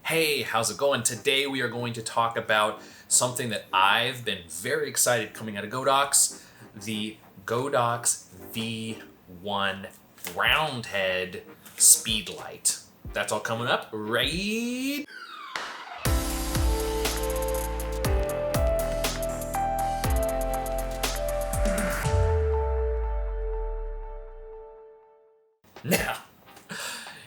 Hey, how's it going? Today we are going to talk about something that I've been very excited coming out of Godox, the Godox V1 Roundhead Speedlight. That's all coming up right now.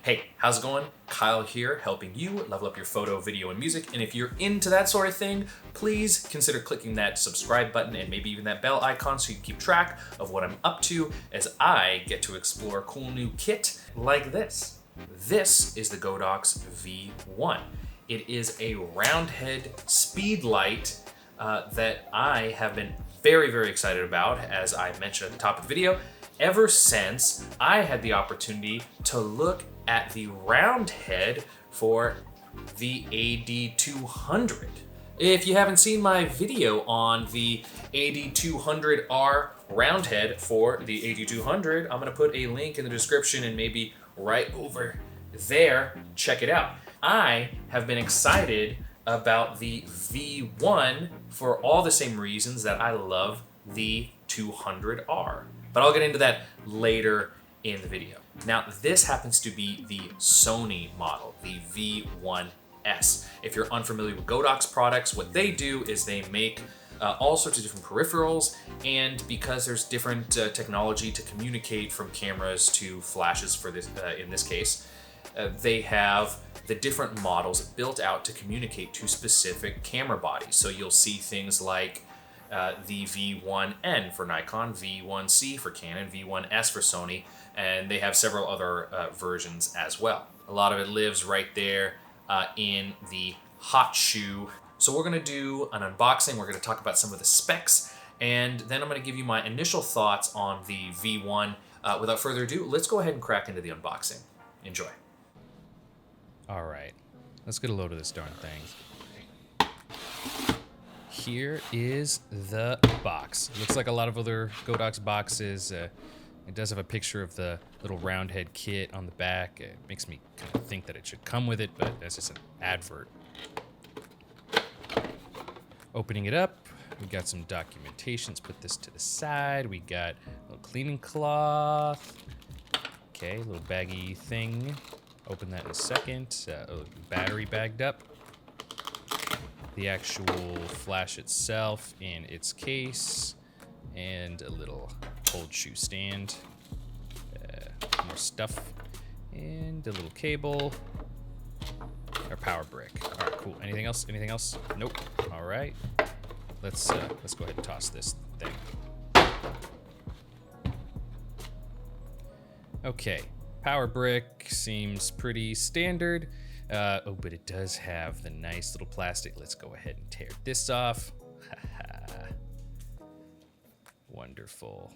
Hey, how's it going? Kyle here, helping you level up your photo, video, and music. And if you're into that sort of thing, please consider clicking that subscribe button and maybe even that bell icon so you can keep track of what I'm up to as I get to explore cool new kit like this. This is the Godox V1. It is a roundhead speedlight that I have been very, very excited about, as I mentioned at the top of the video, ever since I had the opportunity to look at the roundhead for the AD200. If you haven't seen my video on the AD200R roundhead for the AD200, I'm gonna put a link in the description and maybe right over there, check it out. I have been excited about the V1 for all the same reasons that I love the 200R. But I'll get into that later in the video. Now, this happens to be the Sony model, the V1-S. If you're unfamiliar with Godox products, what they do is they make all sorts of different peripherals, and because there's different technology to communicate from cameras to flashes for this, in this case, they have the different models built out to communicate to specific camera bodies. So you'll see things like the V1-N for Nikon, V1-C for Canon, V1-S for Sony, and they have several other versions as well. A lot of it lives right there in the hot shoe. So we're gonna do an unboxing, we're gonna talk about some of the specs, and then I'm gonna give you my initial thoughts on the V1. Without further ado, let's go ahead and crack into the unboxing. Enjoy. All right, let's get a load of this darn thing. Here is the box. Looks like a lot of other Godox boxes. It does have a picture of the little roundhead kit on the back. It makes me kind of think that it should come with it, but that's just an advert. Opening it up, we got some documentation. Let's put this to the side. We got a little cleaning cloth. Okay, a little baggy thing. Open that in a second. Battery bagged up. The actual flash itself in its case, and a little cold shoe stand. More stuff, and a little cable. Our power brick. All right, cool. Anything else? Anything else? Nope. All right. Let's go ahead and toss this thing. Okay. Power brick seems pretty standard. Oh, but it does have the nice little plastic. Let's go ahead and tear this off. Wonderful.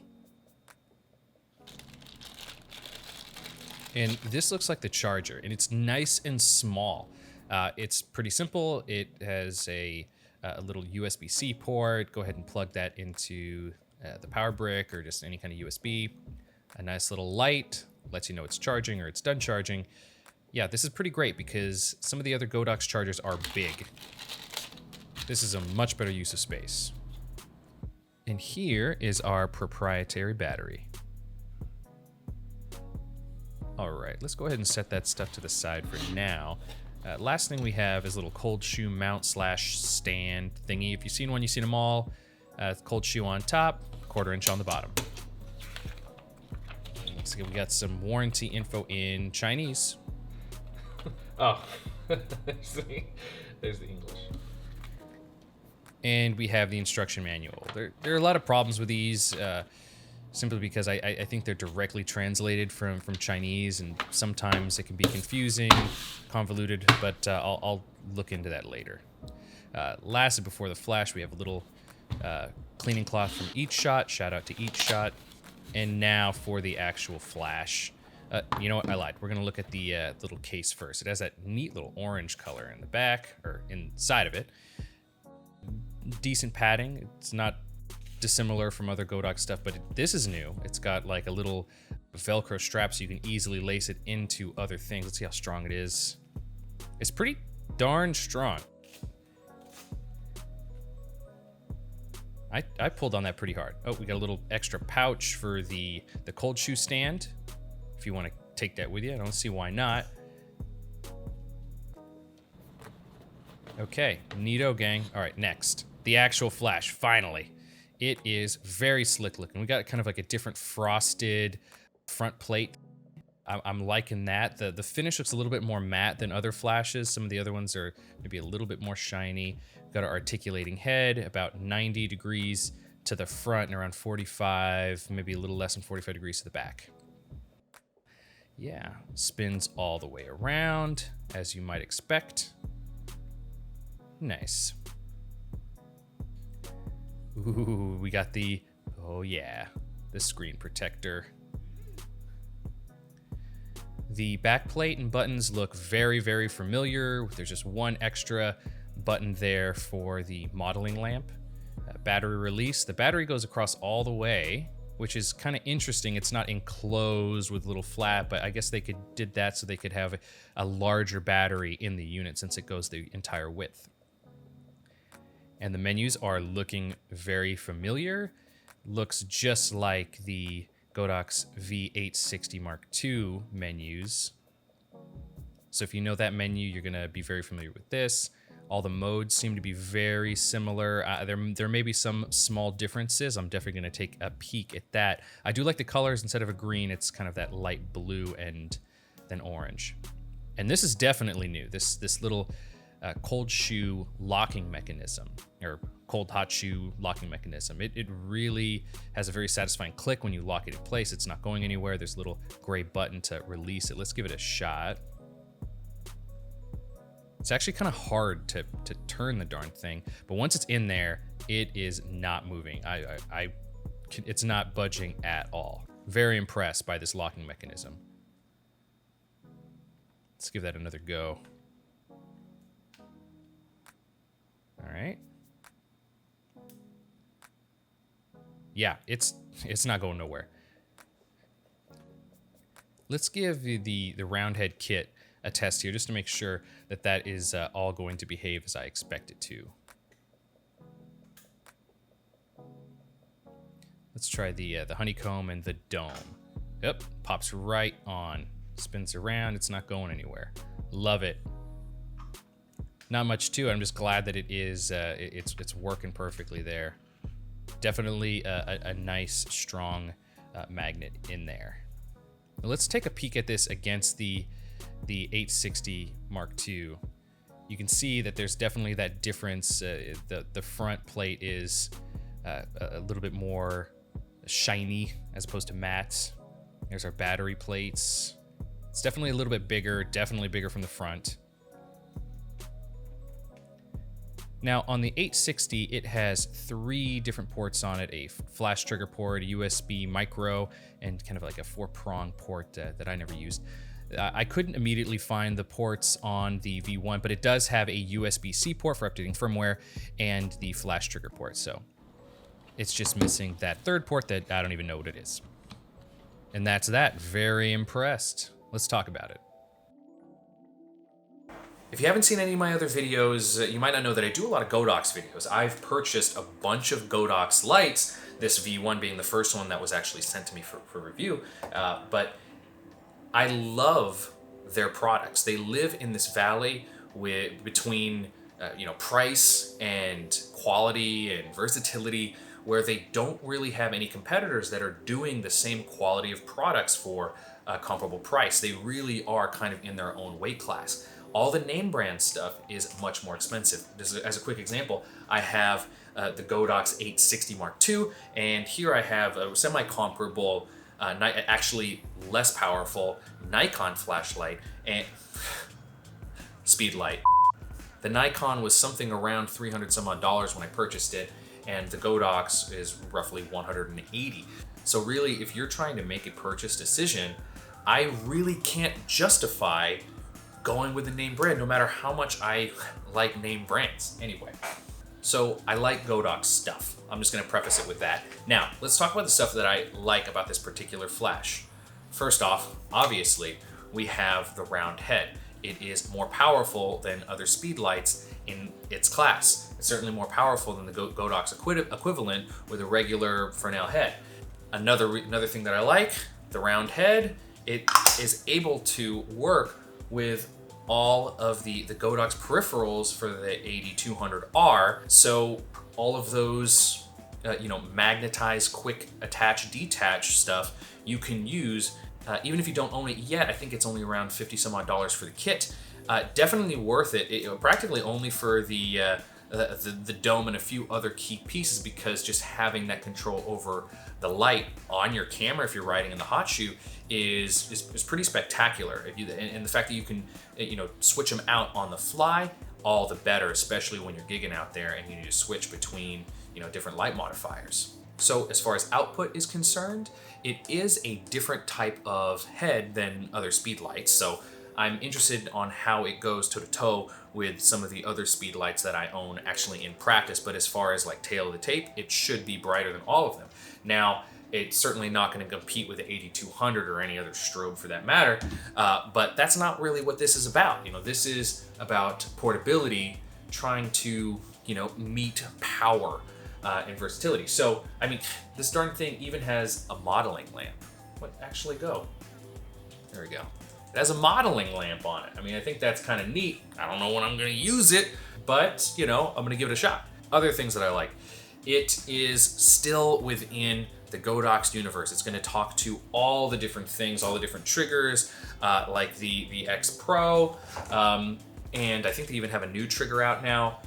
And this looks like the charger, and it's nice and small. It's pretty simple. It has a little USB-C port. Go ahead and plug that into the power brick or just any kind of USB. A nice little light lets you know it's charging or it's done charging. Yeah, this is pretty great because some of the other Godox chargers are big. This is a much better use of space. And here is our proprietary battery. All right, let's go ahead and set that stuff to the side for now. Last thing we have is a little cold shoe mount / stand thingy. If you've seen one, you've seen them all. Cold shoe on top, 1/4 inch on the bottom. Looks like we got some warranty info in Chinese. Oh, there's the English. And we have the instruction manual. There are a lot of problems with these, simply because I think they're directly translated from Chinese, and sometimes it can be confusing, convoluted, but I'll look into that later. Lastly, before the flash, we have a little cleaning cloth from Each Shot. Shout out to Each Shot. And now for the actual flash. You know what, I lied. We're gonna look at the little case first. It has that neat little orange color in the back, or inside of it. Decent padding. It's not dissimilar from other Godox stuff, but this is new. It's got like a little Velcro strap so you can easily lace it into other things. Let's see how strong it is. It's pretty darn strong. I pulled on that pretty hard. Oh, we got a little extra pouch for the cold shoe stand. If you want to take that with you, I don't see why not. Okay, neato, gang. All right, next. The actual flash, finally. It is very slick looking. We got kind of like a different frosted front plate. I'm liking that. The finish looks a little bit more matte than other flashes. Some of the other ones are maybe a little bit more shiny. Got our articulating head, about 90 degrees to the front and around 45, maybe a little less than 45 degrees to the back. Yeah, spins all the way around, as you might expect. Nice. Ooh, we got the, oh yeah, the screen protector. The back plate and buttons look very, very familiar. There's just one extra button there for the modeling lamp. Battery release. The battery goes across all the way, which is kind of interesting. It's not enclosed with a little flap, but I guess they did that so they could have a larger battery in the unit since it goes the entire width. And the menus are looking very familiar. Looks just like the Godox V860 Mark II menus. So if you know that menu, you're gonna be very familiar with this. All the modes seem to be very similar. There may be some small differences. I'm definitely gonna take a peek at that. I do like the colors. Instead of a green, it's kind of that light blue and then orange. And this is definitely new. This little cold shoe locking mechanism, or cold hot shoe locking mechanism. It really has a very satisfying click when you lock it in place. It's not going anywhere. There's a little gray button to release it. Let's give it a shot. It's actually kind of hard to turn the darn thing, but once it's in there, it is not moving. It's not budging at all. Very impressed by this locking mechanism. Let's give that another go. All right. Yeah, it's not going nowhere. Let's give the round head kit a test here just to make sure that that is all going to behave as I expect it to. Let's try the honeycomb and the dome. Yep, pops right on. Spins around, it's not going anywhere. Love it. Not much to it. I'm just glad that it is it's working perfectly there. Definitely a nice, strong magnet in there. Now let's take a peek at this against the 860 Mark II. You can see that there's definitely that difference. The front plate is a little bit more shiny as opposed to matte. There's our battery plates. It's definitely a little bit bigger, definitely bigger from the front. Now on the 860, it has 3 different ports on it, a flash trigger port, a USB micro, and kind of like a 4-prong port that I never used. I couldn't immediately find the ports on the V1, but it does have a USB-C port for updating firmware and the flash trigger port, so it's just missing that 3rd port that I don't even know what it is. And that's that. Very impressed. Let's talk about it. If you haven't seen any of my other videos, you might not know that I do a lot of Godox videos. I've purchased a bunch of Godox lights, this V1 being the first one that was actually sent to me for review, but I love their products. They live in this valley between price and quality and versatility, where they don't really have any competitors that are doing the same quality of products for a comparable price. They really are kind of in their own weight class. All the name brand stuff is much more expensive. As a quick example, I have the Godox 860 Mark II, and here I have a semi-comparable, actually less powerful Nikon flashlight and Speedlight. The Nikon was something around $300 some odd when I purchased it, and the Godox is roughly $180. So really, if you're trying to make a purchase decision, I really can't justify going with the name brand, no matter how much I like name brands. Anyway, so I like Godox stuff. I'm just gonna preface it with that. Now, let's talk about the stuff that I like about this particular flash. First off, obviously, we have the round head. it is more powerful than other Speedlights in its class. It's certainly more powerful than the Godox equivalent with a regular Fresnel head. Another thing that I like, the round head, it is able to work with all of the Godox peripherals for the AD200R. So all of those, magnetized, quick attach, detach stuff you can use, even if you don't own it yet. I think it's only around 50 some odd dollars for the kit. Definitely worth it. Practically only for the dome and a few other key pieces, because just having that control over the light on your camera if you're riding in the hot shoe is pretty spectacular. And the fact that you can switch them out on the fly, all the better, especially when you're gigging out there and you need to switch between different light modifiers. So as far as output is concerned, it is a different type of head than other Speedlights. So I'm interested on how it goes toe-to-toe with some of the other Speedlights that I own actually in practice. But as far as like tail of the tape, it should be brighter than all of them. Now, it's certainly not going to compete with the AD200 or any other strobe for that matter, but that's not really what this is about. This is about portability, trying to meet power and versatility. So, I mean, this darn thing even has a modeling lamp. What, actually go? There we go. It has a modeling lamp on it. I mean, I think that's kind of neat. I don't know when I'm going to use it, but, I'm going to give it a shot. Other things that I like. It is still within the Godox universe. It's going to talk to all the different things, all the different triggers, like the X Pro, and I think they even have a new trigger out now.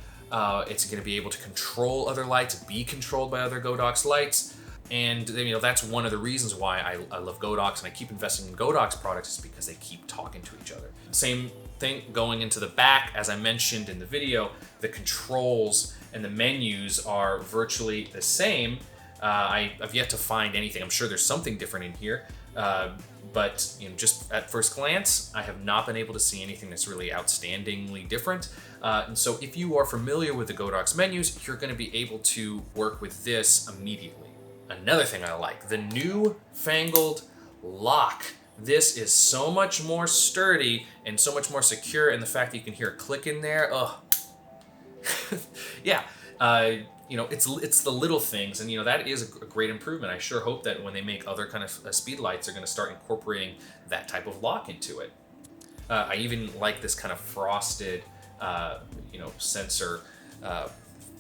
It's going to be able to control other lights, be controlled by other Godox lights, and that's one of the reasons why I love Godox and I keep investing in Godox products, is because they keep talking to each other. Same thing going into the back. As I mentioned in the video, the controls and the menus are virtually the same. I've yet to find anything. I'm sure there's something different in here, but just at first glance, I have not been able to see anything that's really outstandingly different. And so if you are familiar with the Godox menus, you're going to be able to work with this immediately. Another thing I like, the new fangled lock. This is so much more sturdy and so much more secure, and the fact that you can hear a click in there, yeah. It's the little things, and that is a great improvement. I sure hope that when they make other kind of Speedlights, they're going to start incorporating that type of lock into it. I even like this kind of frosted, sensor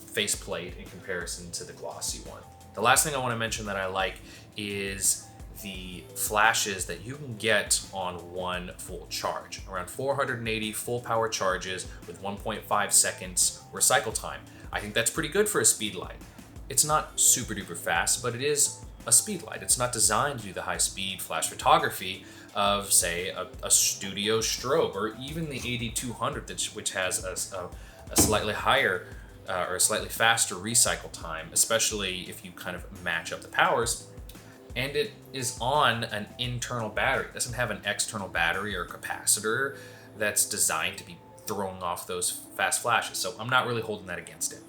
faceplate in comparison to the glossy one. The last thing I want to mention that I like is the flashes that you can get on one full charge. Around 480 full power charges with 1.5 seconds recycle time. I think that's pretty good for a Speedlight. It's not super duper fast, but it is a Speedlight. It's not designed to do the high speed flash photography of, say, a studio strobe, or even the AD200, which has a slightly higher or a slightly faster recycle time, especially if you kind of match up the powers. And it is on an internal battery. It doesn't have an external battery or capacitor that's designed to be throwing off those fast flashes. So I'm not really holding that against it.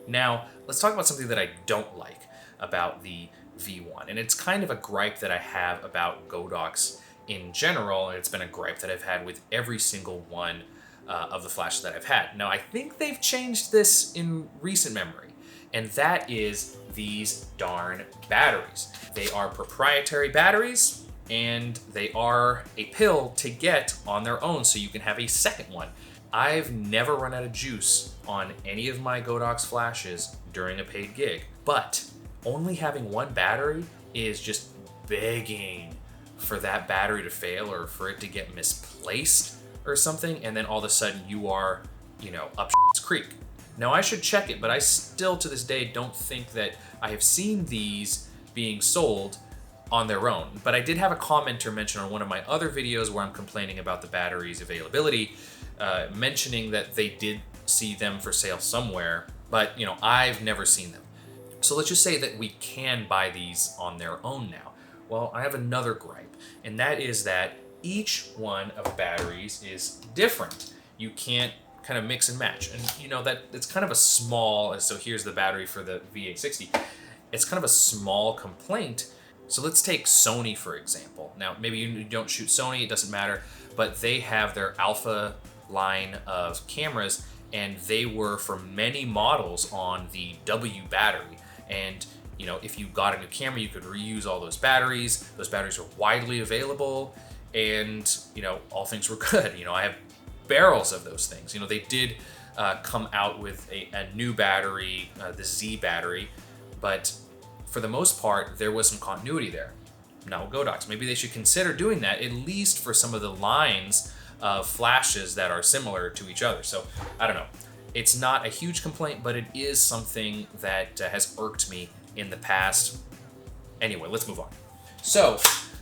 Now, let's talk about something that I don't like about the V1. And it's kind of a gripe that I have about Godox in general. And it's been a gripe that I've had with every single one of the flashes that I've had. Now, I think they've changed this in recent memory, and that is these darn batteries. They are proprietary batteries, and they are a pill to get on their own, so you can have a second one. I've never run out of juice on any of my Godox flashes during a paid gig, but only having one battery is just begging for that battery to fail or for it to get misplaced or something, and then all of a sudden you are, up shit's creek. Now, I should check it, but I still to this day don't think that I have seen these being sold on their own. But I did have a commenter mention on one of my other videos where I'm complaining about the battery's availability, mentioning that they did see them for sale somewhere, but I've never seen them. So let's just say that we can buy these on their own now. Well, I have another gripe, and that is that each one of the batteries is different. You can't kind of mix and match, and that it's kind of a small, so here's the battery for the V860. It's kind of a small complaint So let's take Sony, for example. Now, maybe you don't shoot Sony, it doesn't matter, but they have their Alpha line of cameras, and they were for many models on the W battery. And you know, if you got a new camera, you could reuse all those batteries. Those batteries are widely available, and you know, all things were good. You know, I have barrels of those things. You know, they did come out with a new battery, the Z battery, but for the most part, there was some continuity there. Now, Godox, maybe they should consider doing that, at least for some of the lines of flashes that are similar to each other. So, I don't know. It's not a huge complaint, but it is something that has irked me in the past. Anyway, let's move on. So,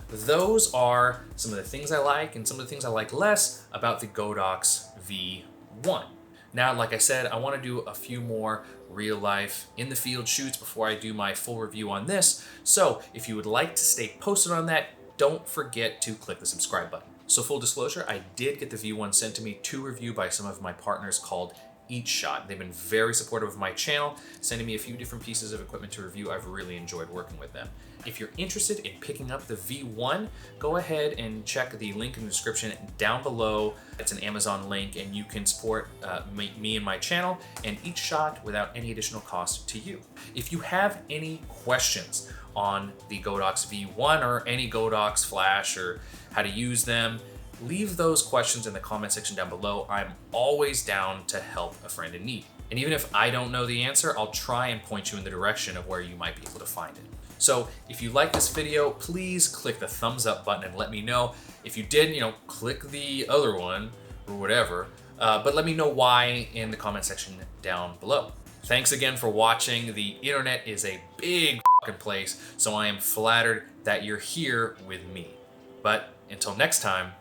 those are some of the things I like and some of the things I like less about the Godox V1. Now, like I said, I want to do a few more real life in the field shoots before I do my full review on this. So if you would like to stay posted on that, don't forget to click the subscribe button. So full disclosure, I did get the V1 sent to me to review by some of my partners called Each Shot. They've been very supportive of my channel, sending me a few different pieces of equipment to review. I've really enjoyed working with them. If you're interested in picking up the V1, go ahead and check the link in the description down below. It's an Amazon link, and you can support me and my channel and Each Shot without any additional cost to you. If you have any questions on the Godox V1 or any Godox flash or how to use them, leave those questions in the comment section down below. I'm always down to help a friend in need. And even if I don't know the answer, I'll try and point you in the direction of where you might be able to find it. So if you like this video, please click the thumbs up button and let me know. If you didn't, you know, click the other one or whatever, but let me know why in the comment section down below. Thanks again for watching. The internet is a big fucking place, so I am flattered that you're here with me. But until next time,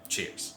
cheers.